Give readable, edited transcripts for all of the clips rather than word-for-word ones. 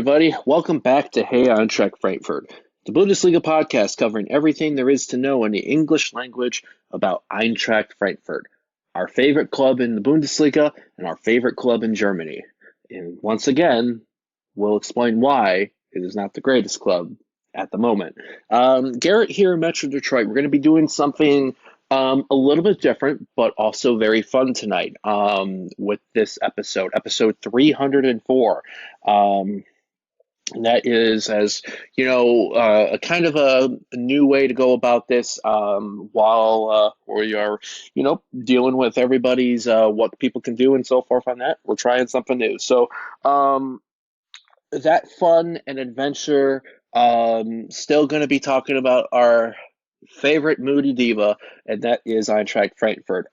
everybody. Welcome back to Hey Eintracht Frankfurt, the Bundesliga podcast covering everything there is to know in the English language about Eintracht Frankfurt, our favorite club in the Bundesliga and our favorite club in Germany. And once again, we'll explain why it is not the greatest club at the moment. Garrett here in Metro Detroit. We're going to be doing something a little bit different, but also very fun tonight with this episode 304. And that is, as you know, a kind of a new way to go about this while we are, dealing with everybody's what people can do and so forth on that. We're trying something new. So that fun and adventure, still going to be talking about our favorite moody diva, and that is Eintracht Frankfurt.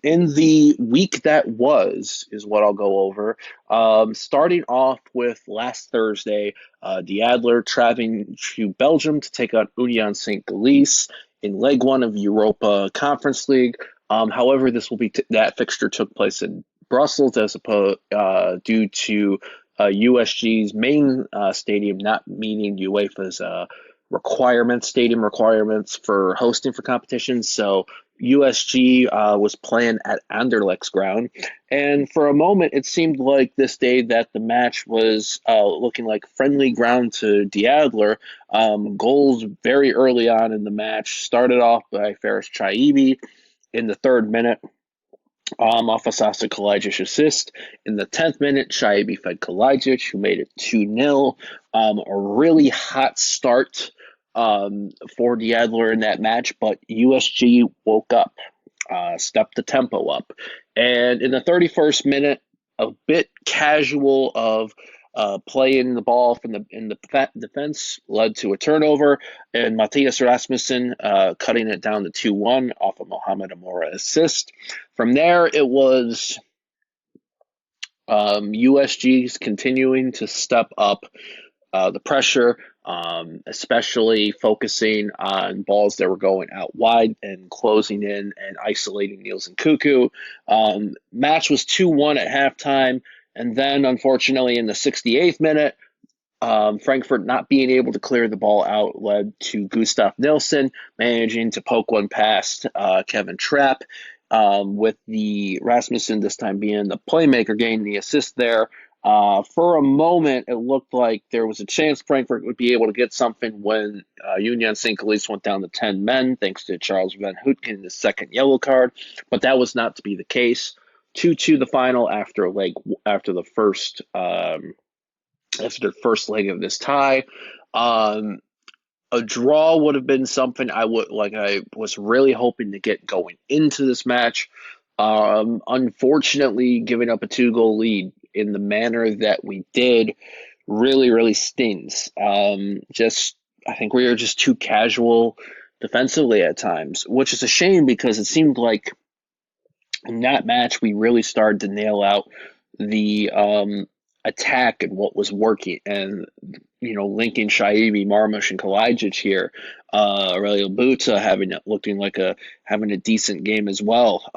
In the week that was, is what I'll go over. Starting off with last Thursday, the Adler traveling to Belgium to take on Union Saint-Gilloise in Leg 1 of Europa Conference League. However, that fixture took place in Brussels as opposed due to USG's main stadium not meeting UEFA's stadium requirements for hosting for competitions. So USG was playing at Anderlecht's ground. And for a moment, it seemed like this day that the match was looking like friendly ground to the Adler. Goals very early on in the match started off by Faris Chaibi in the 3rd minute. Off a Sasa Kalajic assist. In the 10th minute, Chaibi fed Kalajic, who made it 2-0. A really hot start for the Adler in that match, but USG woke up, stepped the tempo up. And in the 31st minute, a bit casual of playing the ball from the defense led to a turnover, and Matthias Rasmussen cutting it down to 2-1 off a Mohamed Amora assist. From there, it was USG's continuing to step up the pressure, especially focusing on balls that were going out wide and closing in and isolating Niels and Cuckoo. Match was 2-1 at halftime. And then, unfortunately, in the 68th minute, Frankfurt not being able to clear the ball out led to Gustav Nilsson managing to poke one past Kevin Trapp, with the Rasmussen this time being the playmaker, getting the assist there. For a moment, it looked like there was a chance Frankfurt would be able to get something when Union Saint-Gilloise went down to 10 men, thanks to Charles Van Houten, the second yellow card. But that was not to be the case. 2-2 the final after the first leg of this tie. A draw would have been something I was really hoping to get going into this match. Unfortunately, giving up a 2-goal lead in the manner that we did really, really stings. I think we were just too casual defensively at times, which is a shame because it seemed like in that match we really started to nail out the attack and what was working, and linking Chaibi, Marmush, and Kalajic here. Aurelio Buta looking like having a decent game as well.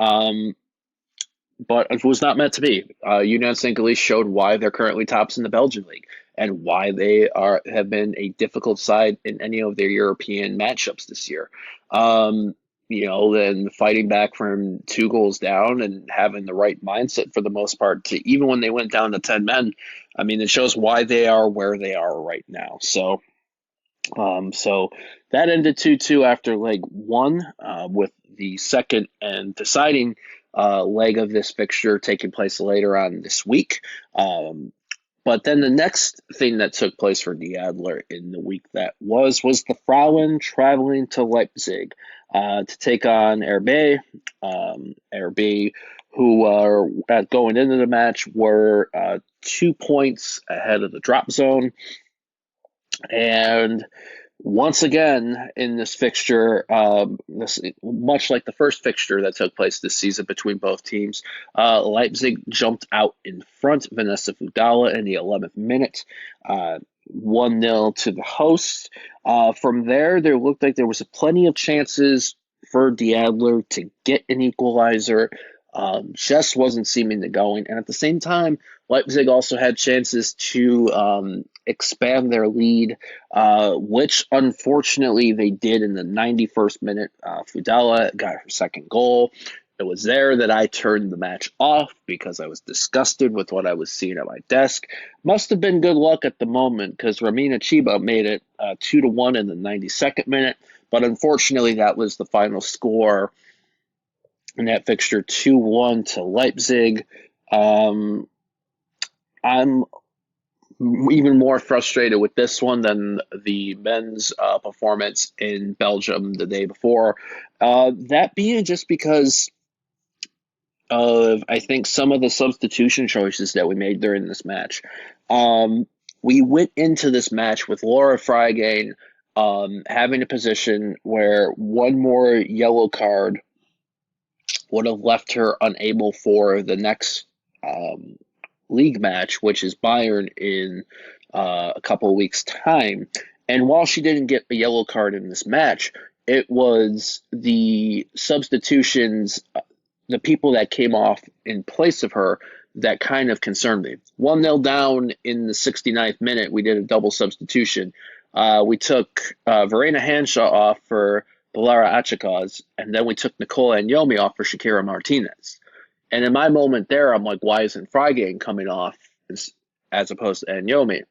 But it was not meant to be. Union Saint-Gilloise showed why they're currently tops in the Belgian league and why they have been a difficult side in any of their European matchups this year. Then fighting back from 2 goals down and having the right mindset for the most part to even when they went down to 10 men. I mean, it shows why they are where they are right now. So that ended 2-2 after leg 1, with the second and deciding leg of this fixture taking place later on this week. But then the next thing that took place for the Adler in the week that was the Frauen traveling to Leipzig to take on RB. RB, who are going into the match, were 2 points ahead of the drop zone. And once again, in this fixture, much like the first fixture that took place this season between both teams, Leipzig jumped out in front. Vanessa Fudala in the 11th minute, 1-0 to the hosts. From there looked like there was plenty of chances for the Adler to get an equalizer. Just wasn't seeming to going. And at the same time, Leipzig also had chances to expand their lead, which unfortunately they did in the 91st minute. Fudela got her second goal. It was there that I turned the match off because I was disgusted with what I was seeing at my desk. Must have been good luck at the moment because Ramina Chiba made it 2-1 in the 92nd minute. But unfortunately, that was the final score in that fixture, 2-1 to Leipzig. I'm even more frustrated with this one than the men's performance in Belgium the day before. That being just because of, I think, some of the substitution choices that we made during this match. We went into this match with Laura Freigang having a position where one more yellow card would have left her unable for the next league match, which is Bayern in a couple of weeks' time. And while she didn't get a yellow card in this match, it was the substitutions, the people that came off in place of her, that kind of concerned me. 1-0 down in the 69th minute, we did a double substitution. We took Verena Hanshaw off for Balara Achikaz, and then we took Nicola Anyomi off for Shakira Martinez. And in my moment there, I'm like, why isn't Freigang coming off as opposed to Anyomi?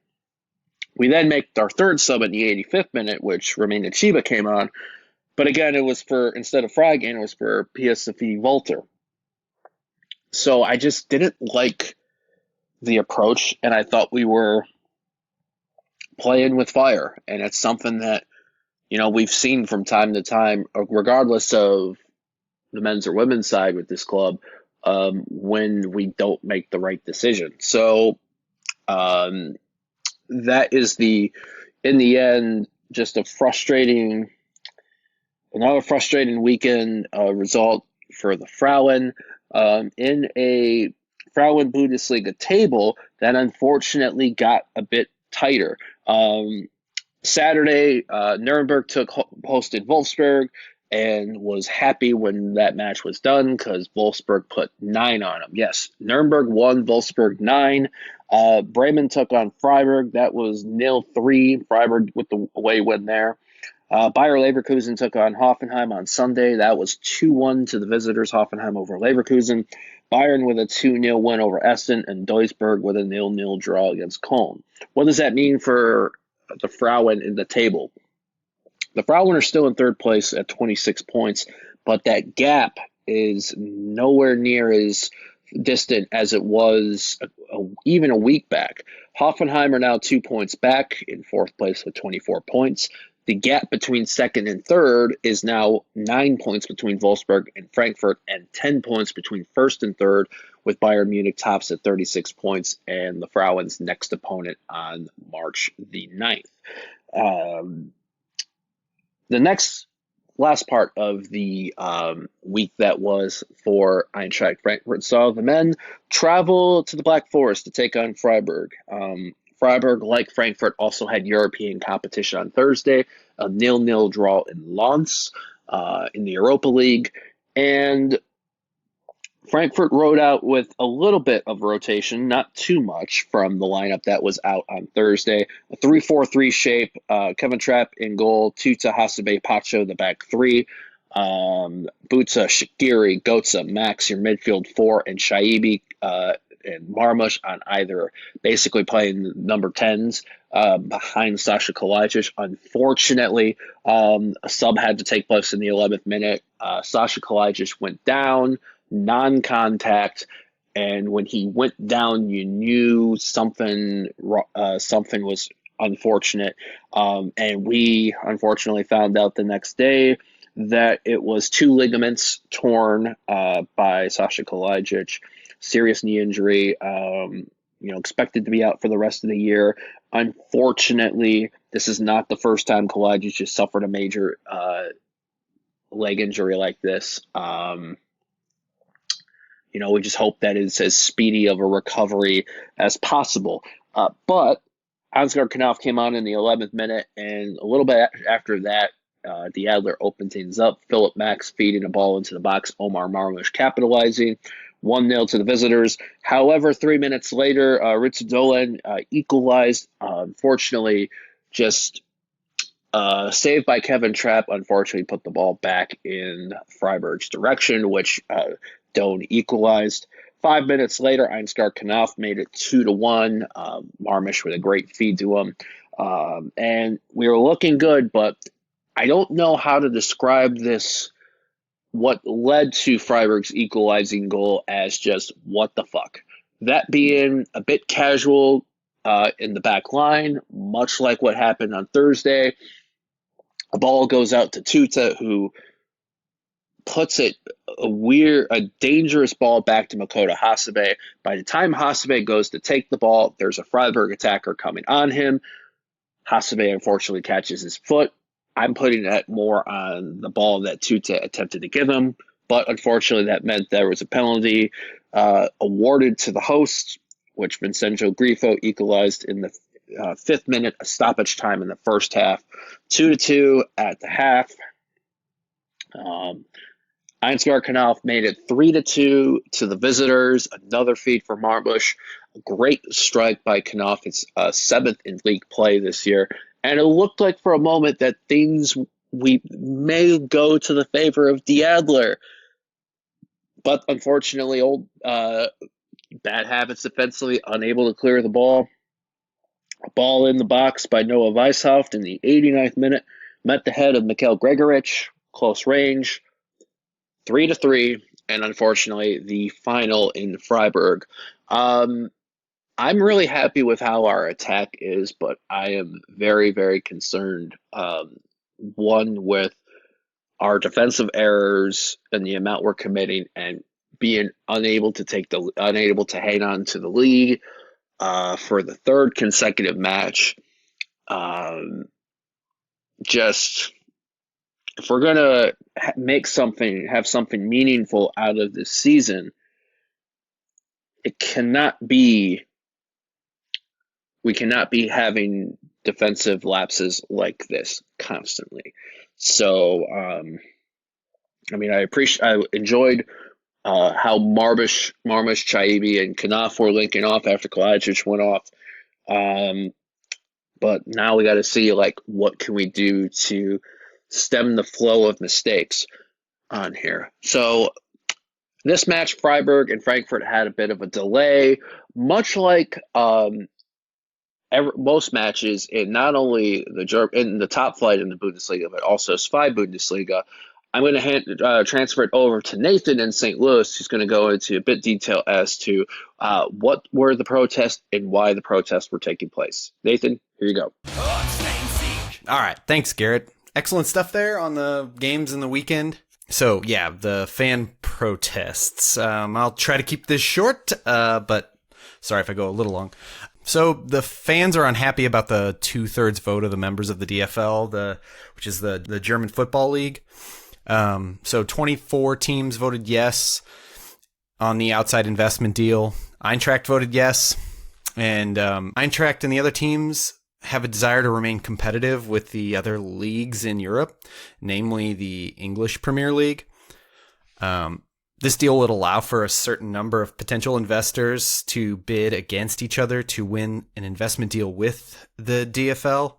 We then make our third sub in the 85th minute, which Ramina Chiba came on. But again, it was for, instead of Freigang, it was for Pia Sophie Walter. So I just didn't like the approach, and I thought we were playing with fire. And it's something that, we've seen from time to time, regardless of the men's or women's side with this club, when we don't make the right decision. So that is in the end, just another frustrating weekend result for the Frauen in a Frauen Bundesliga table that unfortunately got a bit tighter. Saturday, Nuremberg hosted Wolfsburg and was happy when that match was done because Wolfsburg put 9 on them. Yes, Nuremberg won, Wolfsburg 9. Bremen took on Freiburg. That was 0-3. Freiburg with the away win there. Bayer Leverkusen took on Hoffenheim on Sunday. That was 2-1 to the visitors, Hoffenheim over Leverkusen. Bayern with a 2-0 win over Essen, and Duisburg with a 0-0 draw against Köln. What does that mean for the Frauen in the table? The Frauen are still in third place at 26 points, but that gap is nowhere near as distant as it was even a week back. Hoffenheim are now 2 points back in fourth place with 24 points. The gap between second and third is now 9 points between Wolfsburg and Frankfurt, and 10 points between first and third, with Bayern Munich tops at 36 points and the Frauen's next opponent on March the 9th. The last part of the week that was for Eintracht Frankfurt saw the men travel to the Black Forest to take on Freiburg. Freiburg, like Frankfurt, also had European competition on Thursday, a 0-0 draw in Lens in the Europa League, and Frankfurt rode out with a little bit of rotation, not too much, from the lineup that was out on Thursday. A 3-4-3 shape, Kevin Trapp in goal, Tuta, Hasebe, Pacho, the back three, Buta, Shaqiri, Gotza, Max, your midfield four, and Shaibi and Marmush on either, basically playing number 10s behind Sasha Kalajdzic. Unfortunately, a sub had to take place in the 11th minute. Sasha Kalajdzic went down, non-contact, and when he went down, you knew something was unfortunate. And we unfortunately found out the next day that it was 2 ligaments torn by Sasha Kalajdzic. Serious knee injury, expected to be out for the rest of the year. Unfortunately, this is not the first time Kalajdzic has suffered a major leg injury like this. We just hope that it's as speedy of a recovery as possible. But Ansgar Knopf came on in the 11th minute, and a little bit after that, the Adler opened things up. Philip Max feeding a ball into the box, Omar Marmush capitalizing. 1-0 to the visitors. However, 3 minutes later, Dolan equalized. Unfortunately, just saved by Kevin Trapp, unfortunately put the ball back in Freiburg's direction, which Doan equalized. 5 minutes later, Eintracht Knopf made it 2-1. Marmish with a great feed to him. And we were looking good, but I don't know how to describe this, what led to Freiburg's equalizing goal, as just what the fuck. That being a bit casual in the back line, much like what happened on Thursday. A ball goes out to Tuta, who puts it a dangerous ball back to Makoto Hasebe. By the time Hasebe goes to take the ball, there's a Freiburg attacker coming on him. Hasebe unfortunately catches his foot. I'm putting that more on the ball that Tuta attempted to give him, but unfortunately that meant there was a penalty awarded to the host, which Vincenzo Grifo equalized in the 5th minute, a stoppage time in the first half, 2-2 at the half. Eintracht Knopf made it 3-2 to the visitors. Another feed for Marbush. A great strike by Knopf. It's 7th in league play this year. And it looked like for a moment that we may go to the favor of Diadler. But unfortunately, bad habits defensively, unable to clear the ball. A ball in the box by Noah Weishaupt in the 89th minute. Met the head of Mikhail Gregorich. Close range. 3-3, and unfortunately, the final in Freiburg. I'm really happy with how our attack is, but I am very, very concerned. One, with our defensive errors and the amount we're committing, and being unable to hang on to the lead for the 3rd consecutive match. If we're gonna have something meaningful out of this season, we cannot be having defensive lapses like this constantly. So, I enjoyed how Marmish, Chaibi, and Knopf were linking off after Kovacic went off. But now we got to see, what can we do to stem the flow of mistakes on here. So this match, Freiburg and Frankfurt had a bit of a delay, much like most matches in not only in the top flight in the Bundesliga, but also SPI Bundesliga. I'm going to transfer it over to Nathan in St. Louis, who's going to go into a bit detail as to what were the protests and why the protests were taking place. Nathan, here you go. All right. Thanks, Garrett. Excellent stuff there on the games in the weekend. So, yeah, the fan protests. I'll try to keep this short, but sorry if I go a little long. So the fans are unhappy about the 2/3 vote of the members of the DFL, which is the German Football League. So 24 teams voted yes on the outside investment deal. Eintracht voted yes, and Eintracht and the other teams have a desire to remain competitive with the other leagues in Europe, namely the English Premier League. This deal would allow for a certain number of potential investors to bid against each other to win an investment deal with the DFL.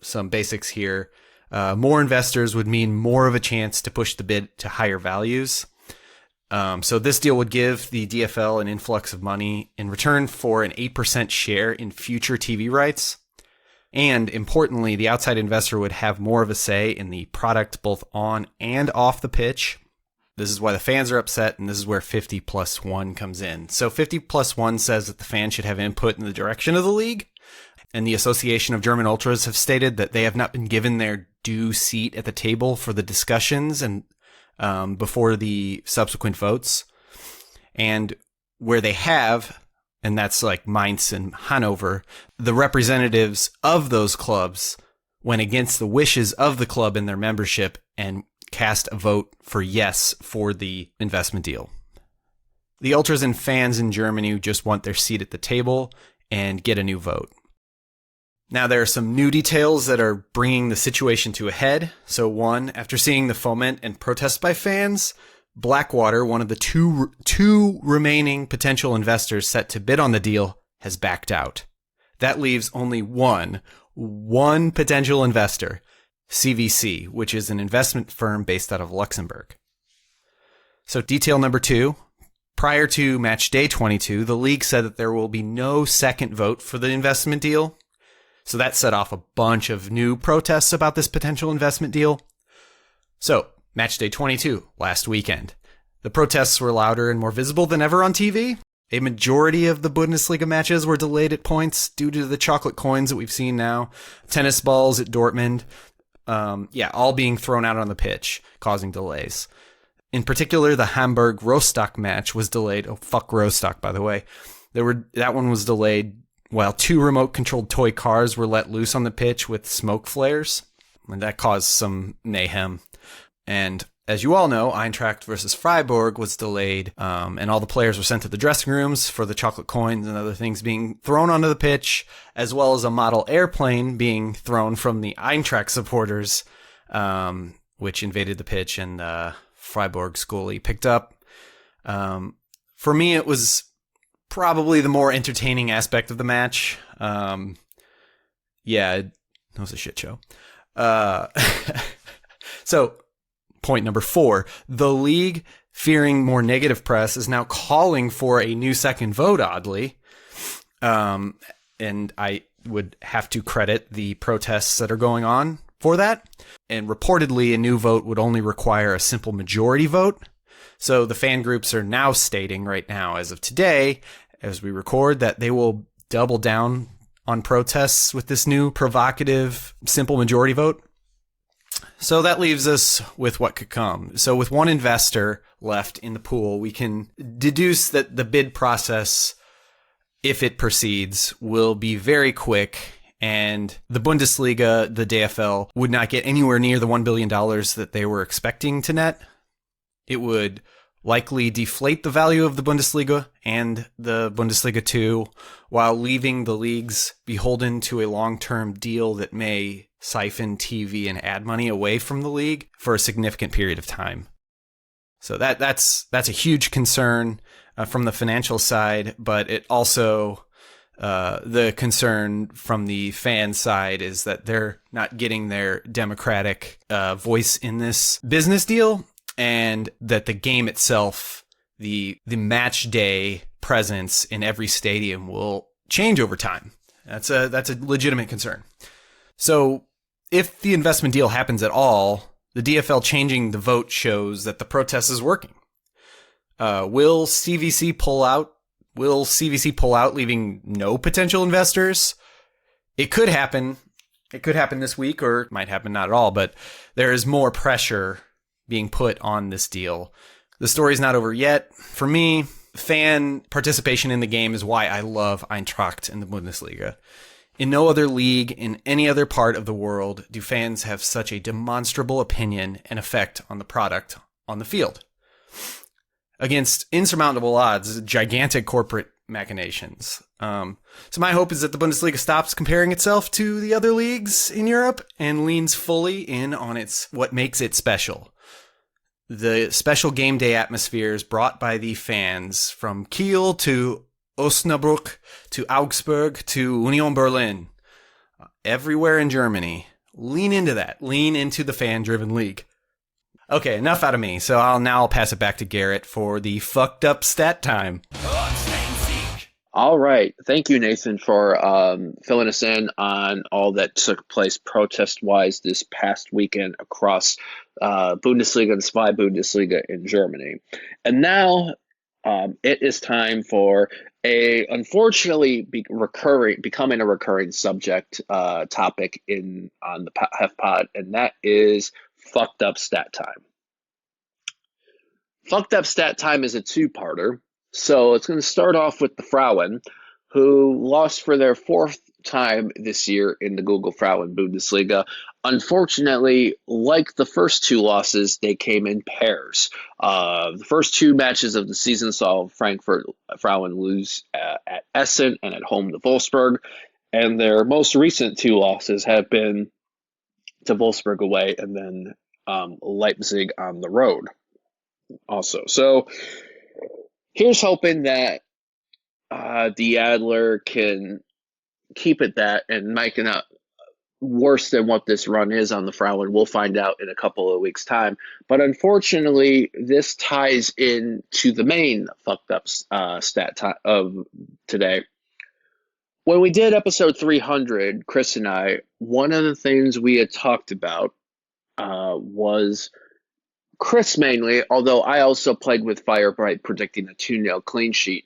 Some basics here. More investors would mean more of a chance to push the bid to higher values. So this deal would give the DFL an influx of money in return for an 8% share in future TV rights. And importantly, the outside investor would have more of a say in the product both on and off the pitch. This is why the fans are upset, and this is where 50+1 comes in. So 50+1 says that the fans should have input in the direction of the league, and the Association of German Ultras have stated that they have not been given their due seat at the table for the discussions and before the subsequent votes. And where they have, and that's like Mainz and Hanover, the representatives of those clubs went against the wishes of the club and their membership and cast a vote for yes for the investment deal. The ultras and fans in Germany just want their seat at the table and get a new vote. Now, there are some new details that are bringing the situation to a head. So one, after seeing the foment and protests by fans, Blackwater, one of the two remaining potential investors set to bid on the deal, has backed out. That leaves only one potential investor, CVC, which is an investment firm based out of Luxembourg. So detail number 2, prior to match day 22, the league said that there will be no second vote for the investment deal. So that set off a bunch of new protests about this potential investment deal. So, match day 22, last weekend. The protests were louder and more visible than ever on TV. A majority of the Bundesliga matches were delayed at points due to the chocolate coins that we've seen now. Tennis balls at Dortmund. All being thrown out on the pitch, causing delays. In particular, the Hamburg-Rostock match was delayed. Oh, fuck Rostock, by the way. That one was delayed while 2 remote-controlled toy cars were let loose on the pitch with smoke flares. And that caused some mayhem. And as you all know, Eintracht versus Freiburg was delayed, and all the players were sent to the dressing rooms for the chocolate coins and other things being thrown onto the pitch, as well as a model airplane being thrown from the Eintracht supporters, which invaded the pitch and Freiburg goalie picked up. For me, it was probably the more entertaining aspect of the match. It was a shit show. So, point number 4, the league, fearing more negative press, is now calling for a new second vote, oddly. And I would have to credit the protests that are going on for that. And reportedly, a new vote would only require a simple majority vote. So the fan groups are now stating right now, as of today, as we record, that they will double down on protests with this new provocative simple majority vote. So that leaves us with what could come. So with one investor left in the pool, we can deduce that the bid process, if it proceeds, will be very quick, and the Bundesliga, the DFL, would not get anywhere near the $1 billion that they were expecting to net. It would likely deflate the value of the Bundesliga and the Bundesliga 2, while leaving the leagues beholden to a long-term deal that may siphon TV and ad money away from the league for a significant period of time. So that's a huge concern from the financial side, but it also the concern from the fan side is that they're not getting their democratic voice in this business deal, and that the game itself, the match day presence in every stadium will change over time. That's a legitimate concern. So if the investment deal happens at all, the DFL changing the vote shows that the protest is working. Will CVC pull out? Will CVC pull out, leaving no potential investors? It could happen. It could happen this week, or it might happen not at all, but there is more pressure being put on this deal. The story's not over yet. For me, fan participation in the game is why I love Eintracht in the Bundesliga. In no other league, in any other part of the world, do fans have such a demonstrable opinion and effect on the product on the field. Against insurmountable odds, gigantic corporate machinations. So my hope is that the Bundesliga stops comparing itself to the other leagues in Europe and leans fully in on what makes it special. The special game day atmospheres brought by the fans from Kiel to Osnabrück to Augsburg to Union Berlin. Everywhere in Germany. Lean into that. Lean into the fan-driven league. Okay, enough out of me. So I'll pass it back to Garrett for the fucked up stat time. All right. Thank you, Nathan, for filling us in on all that took place protest-wise this past weekend across Bundesliga and Zwei Bundesliga in Germany. And now it is time for unfortunately becoming a recurring subject topic on the Hef Pod, and that is fucked up stat time. Fucked up stat time is a two-parter. So it's going to start off with the Frauen, who lost for their 4th time this year in the Google Frauen Bundesliga. Unfortunately, like the first 2 losses, they came in pairs. The first 2 matches of the season saw Frankfurt Frauen lose at Essen and at home to Wolfsburg, and their most recent 2 losses have been to Wolfsburg away and then Leipzig on the road. also. So here's hoping that the Adler can keep it that and make it not worse than what this run is on the Frauen. We'll find out in a couple of weeks' time. But unfortunately, this ties in to the main fucked up of today. When we did episode 300, Chris and I, one of the things we had talked about was Chris mainly, although I also played with Firebright predicting a 2-0 clean sheet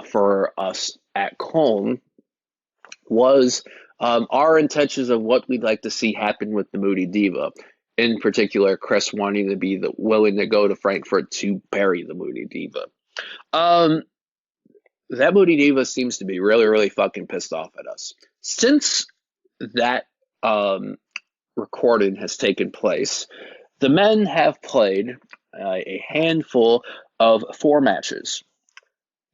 for us at Cologne, was our intentions of what we'd like to see happen with the Moody Diva. In particular, Chris wanting to be willing to go to Frankfurt to bury the Moody Diva. That Moody Diva seems to be really, really fucking pissed off at us. Since that recording has taken place, the men have played a handful of 4 matches.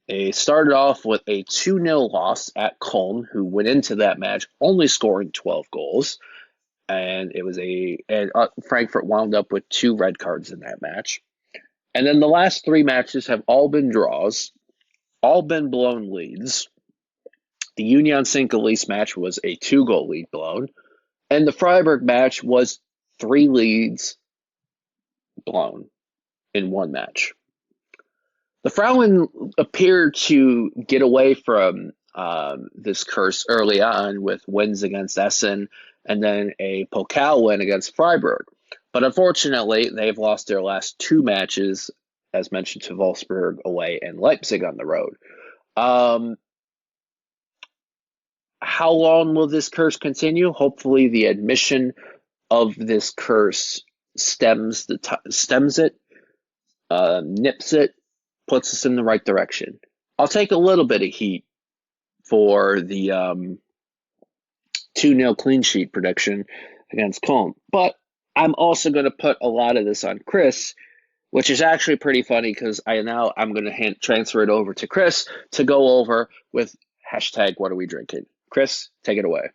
They started off with a 2-0 loss at Köln, who went into that match only scoring 12 goals. And it was Frankfurt wound up with 2 red cards in that match. And then the last 3 matches have all been draws, all been blown leads. The Union Saint-Gilloise match was a 2-goal lead blown. And the Freiburg match was 3 leads blown in 1 match. The Frauen appeared to get away from this curse early on with wins against Essen and then a Pokal win against Freiburg. But unfortunately, they've lost their last 2 matches, as mentioned, to Wolfsburg away and Leipzig on the road. How long will this curse continue? Hopefully the admission of this curse stems it, nips it, puts us in the right direction. I'll take a little bit of heat for the 2-0 clean sheet prediction against Cologne. But I'm also going to put a lot of this on Chris, which is actually pretty funny because I'm going to transfer it over to Chris to go over with hashtag what are we drinking. Chris, take it away.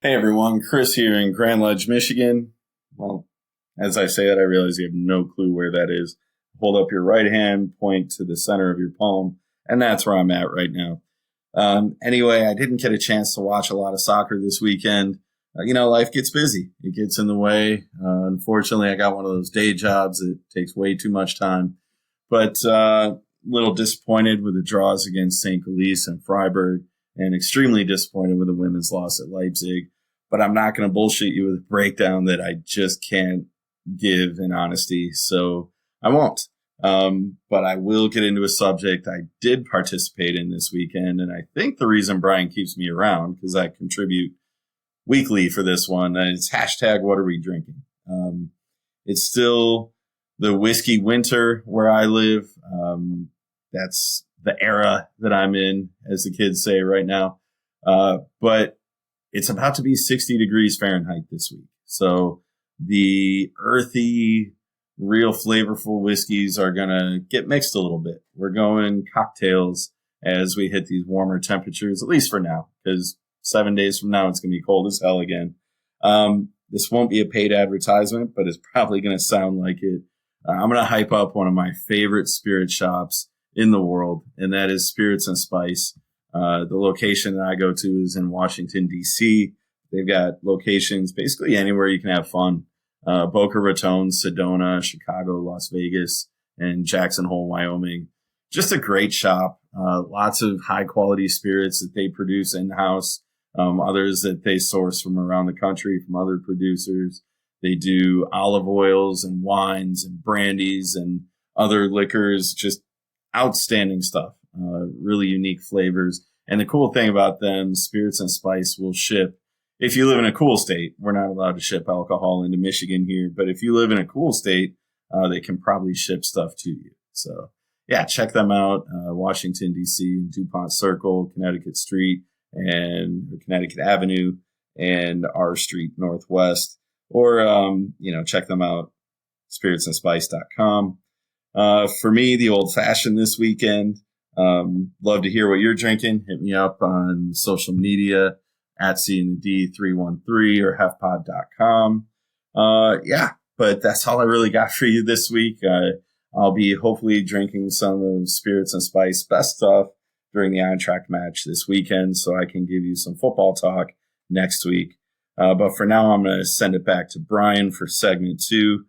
Hey everyone, Chris here in Grand Ledge, Michigan. Well, as I say that, I realize you have no clue where that is. Hold up your right hand, point to the center of your palm, and that's where I'm at right now. Anyway, I didn't get a chance to watch a lot of soccer this weekend. Life gets busy. It gets in the way. Unfortunately, I got one of those day jobs that takes way too much time. But a little disappointed with the draws against Saint-Gilloise and Freiburg, and extremely disappointed with the women's loss at Leipzig. But I'm not going to bullshit you with a breakdown that I just can't give in honesty, so I won't. But I will get into a subject I did participate in this weekend, and I think the reason Brian keeps me around, because I contribute weekly for this one, is hashtag what are we drinking. It's still the whiskey winter where I live. That's the era that I'm in, as the kids say right now. But it's about to be 60 degrees Fahrenheit this week. So the earthy, real flavorful whiskeys are going to get mixed a little bit. We're going cocktails as we hit these warmer temperatures, at least for now, because 7 days from now, it's going to be cold as hell again. This won't be a paid advertisement, but it's probably going to sound like it. I'm going to hype up one of my favorite spirit shops in the world, and that is Spirits and Spice. The location that I go to is in Washington, D.C. They've got locations basically anywhere you can have fun. Boca Raton, Sedona, Chicago, Las Vegas, and Jackson Hole, Wyoming. Just a great shop. Lots of high-quality spirits that they produce in-house. Others that they source from around the country from other producers. They do olive oils and wines and brandies and other liquors. Just outstanding stuff. Really unique flavors. And the cool thing about them, Spirits and Spice will ship. If you live in a cool state, we're not allowed to ship alcohol into Michigan here, but if you live in a cool state, they can probably ship stuff to you. So yeah, check them out. Washington, D.C., DuPont Circle, Connecticut Street, and Connecticut Avenue, and R Street Northwest. Or, check them out, spiritsandspice.com. For me, the old fashioned this weekend. Love to hear what you're drinking. Hit me up on social media at C&D313 or hefpod.com. But that's all I really got for you this week. I'll be hopefully drinking some of Spirits and Spice best stuff during the Eintracht match this weekend, so I can give you some football talk next week. But for now, I'm going to send it back to Brian for segment 2.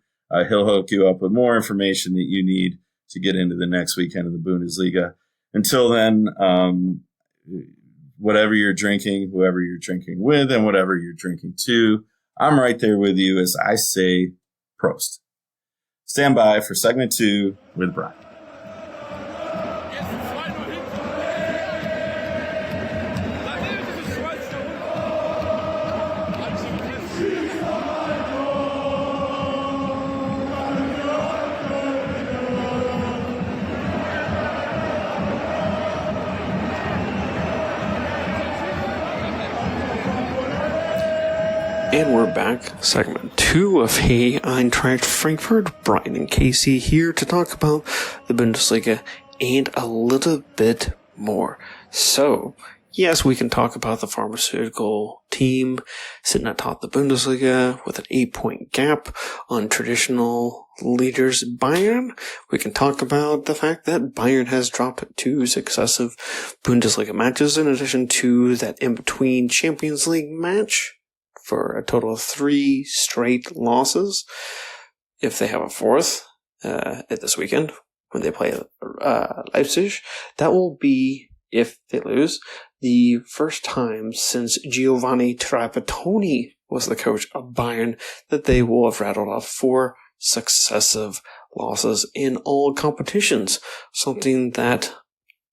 He'll hook you up with more information that you need to get into the next weekend of the Bundesliga. Until then, whatever you're drinking, whoever you're drinking with, and whatever you're drinking to, I'm right there with you as I say Prost. Stand by for segment 2 with Brian. And we're back, segment 2 of Hey Eintracht Frankfurt. Brian and Casey here to talk about the Bundesliga and a little bit more. So, yes, we can talk about the pharmaceutical team sitting atop the Bundesliga with an 8-point gap on traditional leaders Bayern. We can talk about the fact that Bayern has dropped 2 successive Bundesliga matches in addition to that in-between Champions League match, for a total of 3 straight losses. If they have a 4th this weekend when they play Leipzig, that will be, if they lose, the first time since Giovanni Trapattoni was the coach of Bayern that they will have rattled off 4 successive losses in all competitions. Something that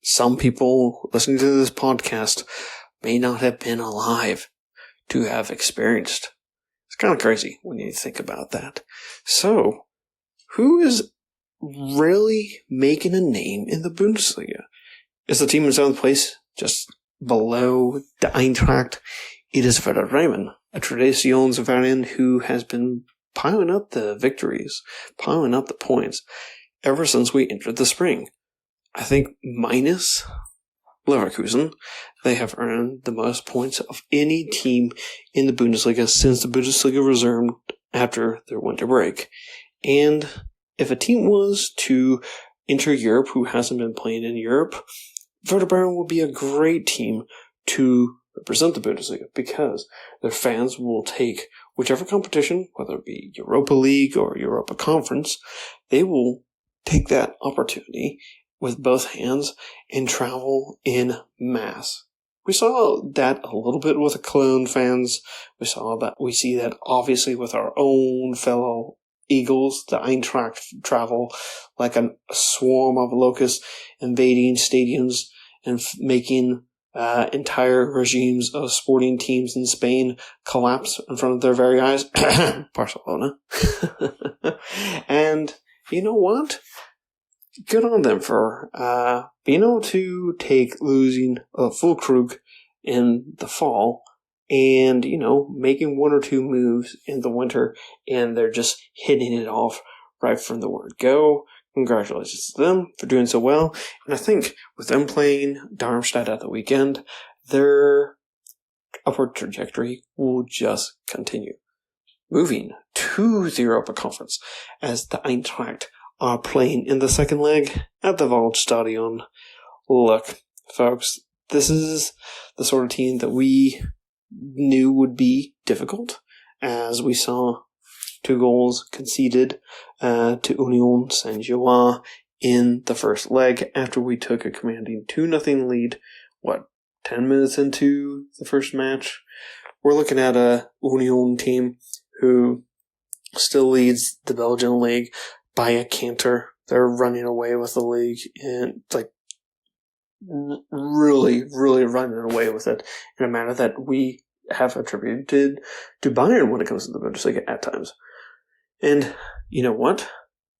some people listening to this podcast may not have been alive to have experienced. It's kind of crazy when you think about that. So, who is really making a name in the Bundesliga? Is the team in 7th place just below the Eintracht? It is Werder Bremen, a Traditionsverein who has been piling up the victories, piling up the points ever since we entered the spring. I think minus Leverkusen, they have earned the most points of any team in the Bundesliga since the Bundesliga resumed after their winter break. And if a team was to enter Europe who hasn't been playing in Europe, Werder Bremen will be a great team to represent the Bundesliga because their fans will take whichever competition, whether it be Europa League or Europa Conference, they will take that opportunity with both hands and travel in mass. We saw that a little bit with the Cologne fans. We see that obviously with our own fellow Eagles. The Eintracht travel like a swarm of locusts invading stadiums and making entire regimes of sporting teams in Spain collapse in front of their very eyes. Barcelona. And you know what? Good on them for being able to take losing Füllkrug in the fall and, making 1 or 2 moves in the winter, and they're just hitting it off right from the word go. Congratulations to them for doing so well. And I think with them playing Darmstadt at the weekend, their upward trajectory will just continue. Moving to the Europa Conference as the Eintracht are playing in the second leg at the Waldstadion. Look, folks, this is the sort of team that we knew would be difficult, as we saw 2 goals conceded to Union Saint-Gilloise in the first leg after we took a commanding 2-0 lead, 10 minutes into the first match? We're looking at a Union team who still leads the Belgian league by a canter. They're running away with the league and really, really running away with it in a manner that we have attributed to Bayern when it comes to the Bundesliga at times. And you know what?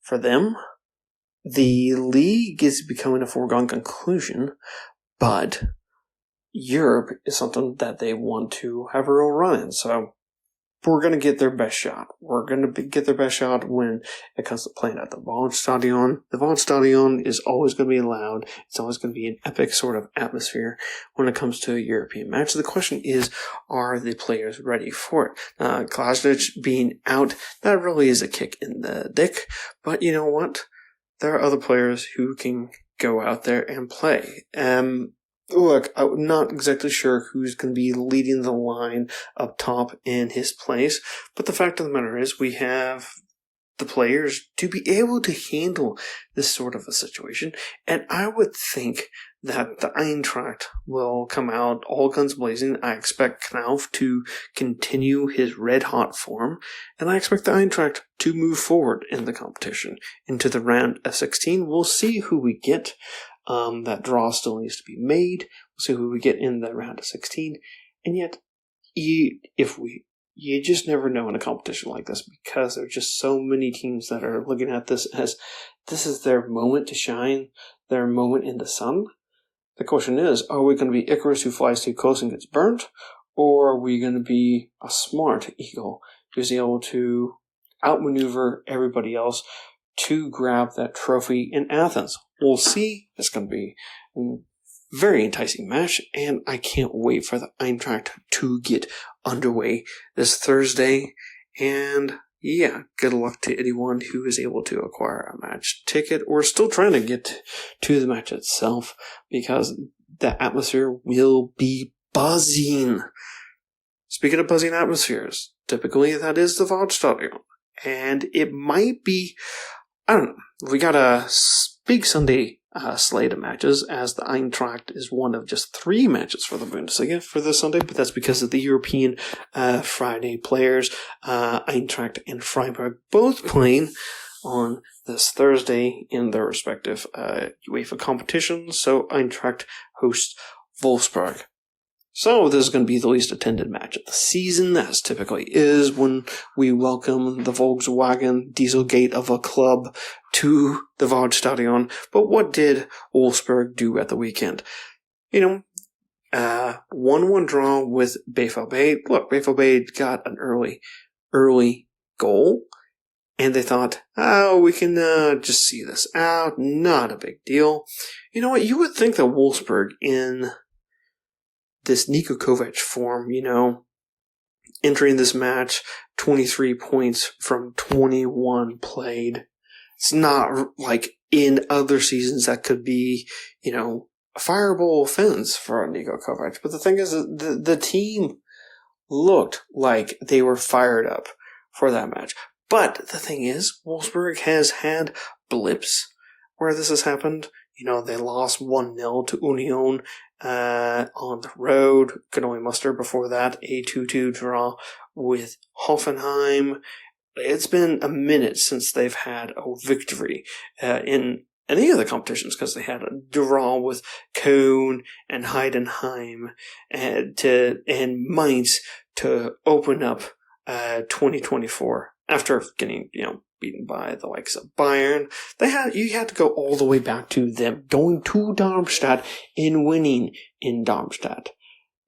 For them, the league is becoming a foregone conclusion, but Europe is something that they want to have a real run in. So we're going to get their best shot. We're going to get their best shot when it comes to playing at the Waldstadion. The Waldstadion is always going to be loud. It's always going to be an epic sort of atmosphere when it comes to a European match. The question is, are the players ready for it? Klasnic being out, that really is a kick in the dick. But you know what? There are other players who can go out there and play. Look, I'm not exactly sure who's going to be leading the line up top in his place, but the fact of the matter is we have the players to be able to handle this sort of a situation, and I would think that the Eintracht will come out all guns blazing. I expect Knauf to continue his red-hot form, and I expect the Eintracht to move forward in the competition into the round of 16. We'll see who we get. That draw still needs to be made. We'll see who we get in the round of 16. And yet, you just never know in a competition like this because there are just so many teams that are looking at this as this is their moment to shine, their moment in the sun. The question is, are we going to be Icarus who flies too close and gets burnt? Or are we going to be a smart eagle who's able to outmaneuver everybody else to grab that trophy in Athens? We'll see. It's going to be a very enticing match, and I can't wait for the Eintracht to get underway this Thursday. And yeah, good luck to anyone who is able to acquire a match ticket or still trying to get to the match itself, because the atmosphere will be buzzing. Speaking of buzzing atmospheres, typically that is the Waldstadion, and it might be, I don't know, we got a big Sunday slate of matches, as the Eintracht is one of just 3 matches for the Bundesliga for this Sunday, but that's because of the European Friday players. Eintracht and Freiburg both playing on this Thursday in their respective UEFA competitions, so Eintracht hosts Wolfsburg. So this is going to be the least attended match of the season, as typically is when we welcome the Volkswagen Dieselgate of a club to the Waldstadion. But what did Wolfsburg do at the weekend? 1-1 draw with BVB. Look, BVB got an early goal, and they thought, we can just see this out, not a big deal. You know what, you would think that Wolfsburg in this Niko Kovac form, entering this match, 23 points from 21 played. It's not like in other seasons that could be, a fireable offense for Niko Kovac. But the thing is, the team looked like they were fired up for that match. But the thing is, Wolfsburg has had blips where this has happened. They lost 1-0 to Union on the road. Could only muster before that a 2-2 draw with Hoffenheim. It's been a minute since they've had a victory in any of the competitions, because they had a draw with Köln and Heidenheim and Mainz to open up 2024 after getting beaten by the likes of Bayern. You had to go all the way back to them going to Darmstadt and winning in Darmstadt.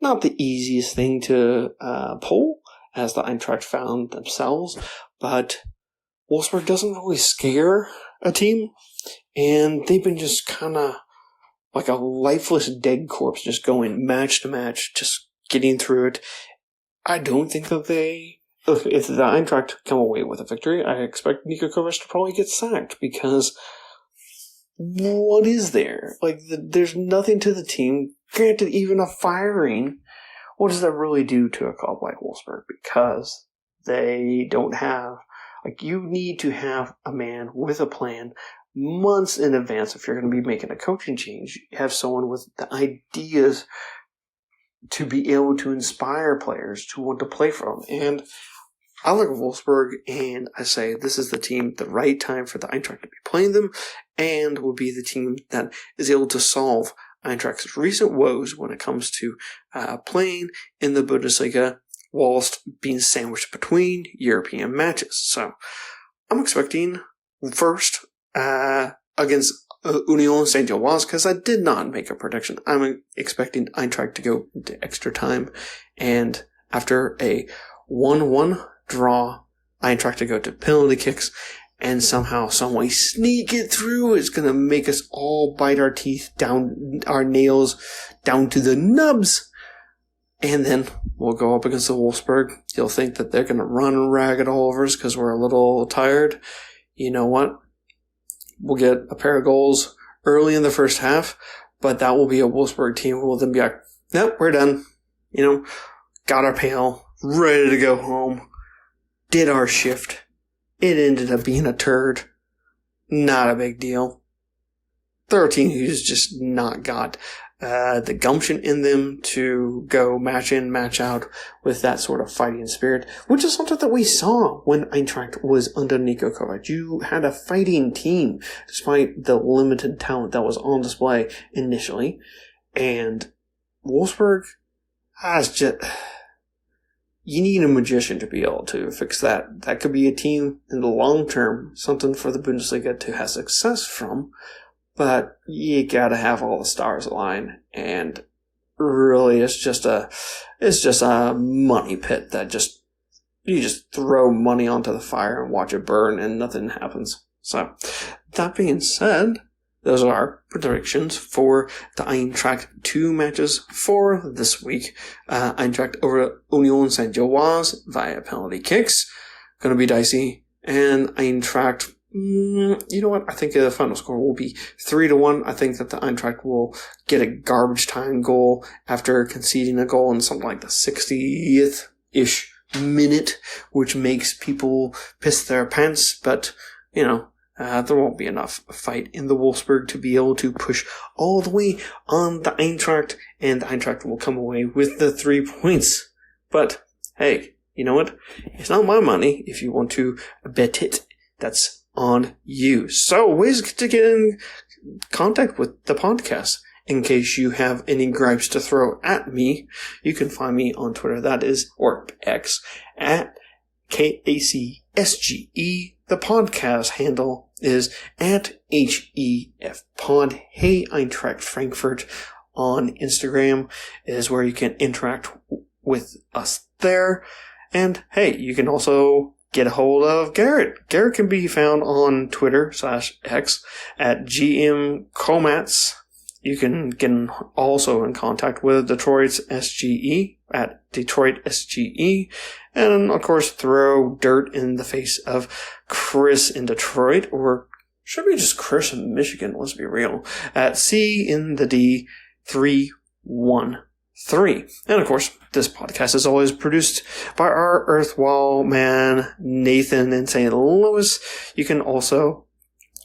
Not the easiest thing to pull, as the Eintracht found themselves, but Wolfsburg doesn't really scare a team, and they've been just kind of like a lifeless dead corpse, just going match to match, just getting through it. I don't think that if the Eintracht come away with a victory, I expect Niko Kovac to probably get sacked, because what is there? There's nothing to the team. Granted, even a firing, what does that really do to a club like Wolfsburg? Because they don't have, you need to have a man with a plan months in advance if you're going to be making a coaching change. You have someone with the ideas to be able to inspire players to want to play for them. And I look at Wolfsburg and I say this is the team, the right time for the Eintracht to be playing them, and will be the team that is able to solve Eintracht's recent woes when it comes to playing in the Bundesliga whilst being sandwiched between European matches. So I'm expecting first against Union Saint-Gilloise, because I did not make a prediction. I'm expecting Eintracht to go into extra time, and after a 1-1 draw. Eintracht to go to penalty kicks and somehow, someway sneak it through. It's going to make us all bite our teeth down, our nails down to the nubs. And then we'll go up against the Wolfsburg. You'll think that they're going to run ragged all over us because we're a little tired. You know what? We'll get a pair of goals early in the first half, but that will be a Wolfsburg team who will then be like, nope, we're done. Got our pail, ready to go home, did our shift. It ended up being a turd. Not a big deal. They're a team who's just not got the gumption in them to go match in, match out with that sort of fighting spirit, which is something that we saw when Eintracht was under Niko Kovac. You had a fighting team despite the limited talent that was on display initially. And Wolfsburg has just... You need a magician to be able to fix that. That could be a team in the long term, something for the Bundesliga to have success from. But you gotta have all the stars align, and really, it's just a money pit that you just throw money onto the fire and watch it burn, and nothing happens. So, that being said, those are our predictions for the Eintracht 2 matches for this week. Eintracht over Union Saint-Gilloise via penalty kicks. Gonna be dicey. And Eintracht, you know what? I think the final score will be 3-1. I think that the Eintracht will get a garbage time goal after conceding a goal in something like the 60th-ish minute, which makes people piss their pants. But, there won't be enough fight in the Wolfsburg to be able to push all the way on the Eintracht, and the Eintracht will come away with the 3 points. But, hey, you know what? It's not my money. If you want to bet it, that's on you. So, ways to get in contact with the podcast. In case you have any gripes to throw at me, you can find me on Twitter, or X, at KACSGE. The podcast handle is at HEFpod. Hey Eintracht Frankfurt on Instagram is where you can interact with us there. And hey, you can also get a hold of Garrett. Garrett can be found on Twitter /X at GMComats. You can get also in contact with Detroit's SGE at Detroit SGE. And, of course, throw dirt in the face of Chris in Detroit, or should be just Chris in Michigan, let's be real, at C in the D 313. And, of course, this podcast is always produced by our Earthwall man, Nathan in St. Louis. You can also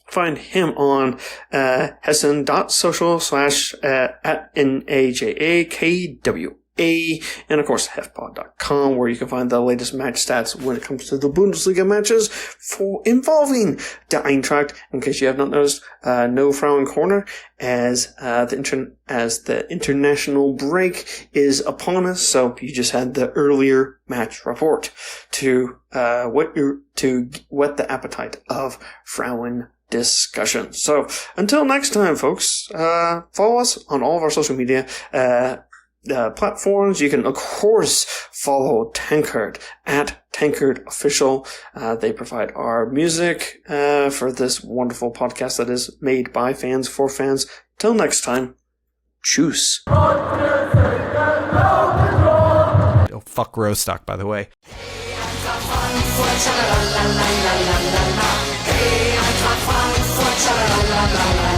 find him on hessen.social / at NAJAKWA, and of course hefpod.com, where you can find the latest match stats when it comes to the Bundesliga matches involving the Eintracht. In case you have not noticed, no Frauen corner as the international break is upon us. So you just had the earlier match report to whet the appetite of Frauen discussion. So until next time, folks, follow us on all of our social media platforms. You can, of course, follow Tankard at Tankard Official. They provide our music for this wonderful podcast that is made by fans for fans. Till next time, tschüss. Oh, fuck Rostock, by the way. Hey, Eintracht Frankfurt, la la la la.